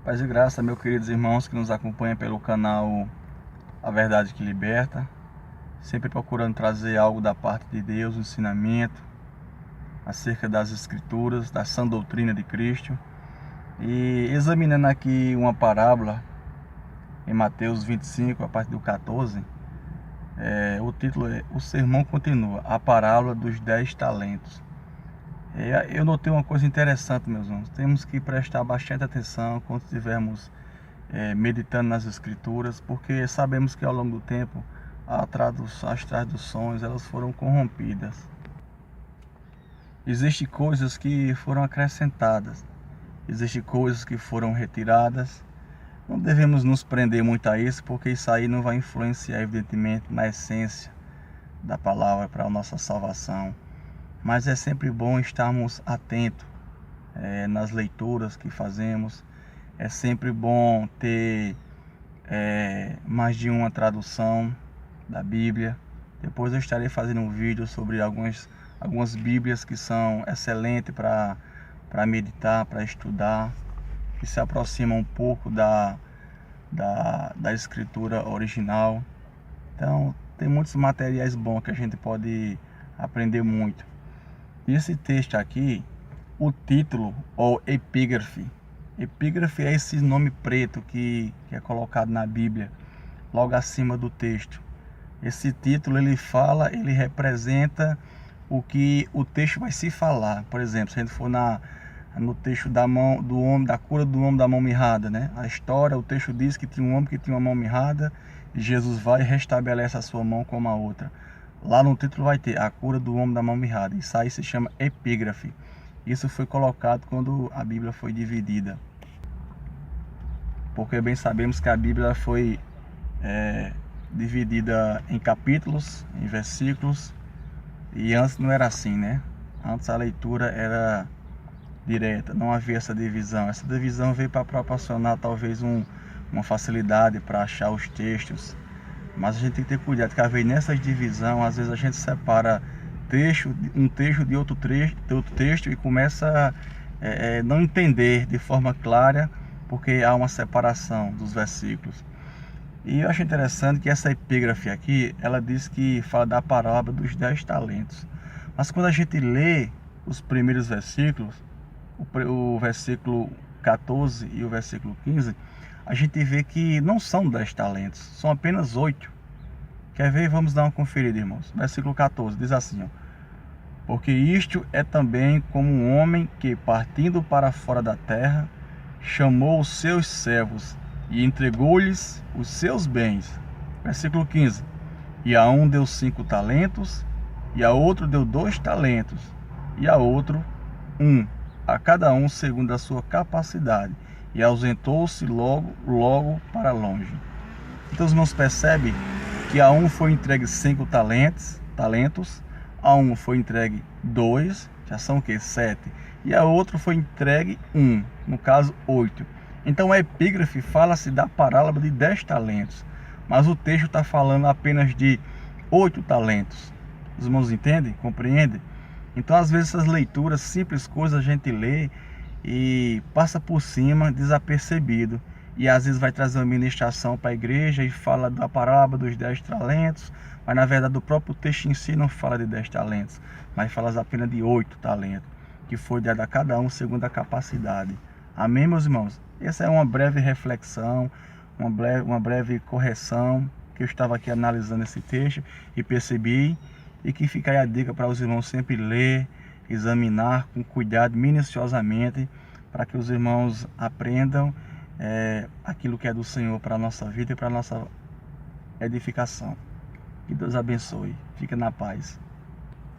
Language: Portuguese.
Paz e graça, meus queridos irmãos que nos acompanham pelo canal A Verdade que Liberta, sempre procurando trazer algo da parte de Deus, um ensinamento acerca das Escrituras, da sã doutrina de Cristo. E examinando aqui uma parábola em Mateus 25, a partir do 14, o título é O Sermão Continua, a parábola dos 10 talentos. Eu notei uma coisa interessante, meus irmãos. Temos que prestar bastante atenção quando estivermos meditando nas Escrituras, porque sabemos que ao longo do tempo as traduções elas foram corrompidas. Existem coisas que foram acrescentadas, existem coisas que foram retiradas. Não devemos nos prender muito a isso, porque isso aí não vai influenciar, evidentemente, na essência da palavra para a nossa salvação. Mas é sempre bom estarmos atentos nas leituras que fazemos. É sempre bom ter mais de uma tradução da Bíblia. Depois eu estarei fazendo um vídeo sobre algumas Bíblias que são excelentes para meditar, para estudar, que se aproximam um pouco da escritura original. Então tem muitos materiais bons que a gente pode aprender muito. E esse texto aqui, o título ou epígrafe é esse nome preto que é colocado na Bíblia, logo acima do texto. Esse título ele representa o que o texto vai se falar. Por exemplo, se a gente for no texto da cura do homem da mão mirrada, né? A história, o texto diz que tinha um homem que tinha uma mão mirrada e Jesus vai e restabelece a sua mão como a outra. Lá no título vai ter a cura do homem da mão mirrada. Isso aí se chama epígrafe. Isso foi colocado quando a Bíblia foi dividida. Porque bem sabemos que a Bíblia foi dividida em capítulos, em versículos. E antes não era assim, né? Antes a leitura era direta, não havia essa divisão. Essa divisão veio para proporcionar talvez uma facilidade para achar os textos. Mas a gente tem que ter cuidado, que às vezes nessas divisões, às vezes a gente separa um texto de outro texto e começa a não entender de forma clara, porque há uma separação dos versículos. E eu acho interessante que essa epígrafe aqui, ela diz que fala da parábola dos 10 talentos. Mas quando a gente lê os primeiros versículos, o versículo 14 e o versículo 15, a gente vê que não são 10 talentos, são apenas 8. Quer ver? Vamos dar uma conferida, irmãos. Versículo 14 diz assim, ó: Porque isto é também como um homem que, partindo para fora da terra, chamou os seus servos e entregou-lhes os seus bens. Versículo 15: E a um deu 5 talentos, e a outro deu 2 talentos, e a outro 1, a cada um segundo a sua capacidade, e ausentou-se logo para longe. Então os irmãos percebem que a um foi entregue 5 talentos, a um foi entregue 2, já são o que? 7, e a outro foi entregue 1, no caso 8. Então a epígrafe fala-se da parábola de 10 talentos, mas o texto está falando apenas de 8 talentos. Os irmãos entendem? Compreendem? Então às vezes essas leituras, simples coisas a gente lê e passa por cima, desapercebido. E às vezes vai trazer uma ministração para a igreja e fala da parábola dos 10 talentos, mas na verdade o próprio texto em si não fala de 10 talentos, mas fala apenas de 8 talentos, que foi dado a cada um segundo a capacidade. Amém, meus irmãos? Essa é uma breve reflexão, uma breve correção, que eu estava aqui analisando esse texto e percebi, e que fica aí a dica para os irmãos sempre ler, examinar com cuidado, minuciosamente, para que os irmãos aprendam aquilo que é do Senhor para a nossa vida e para a nossa edificação. Que Deus abençoe. Fica na paz.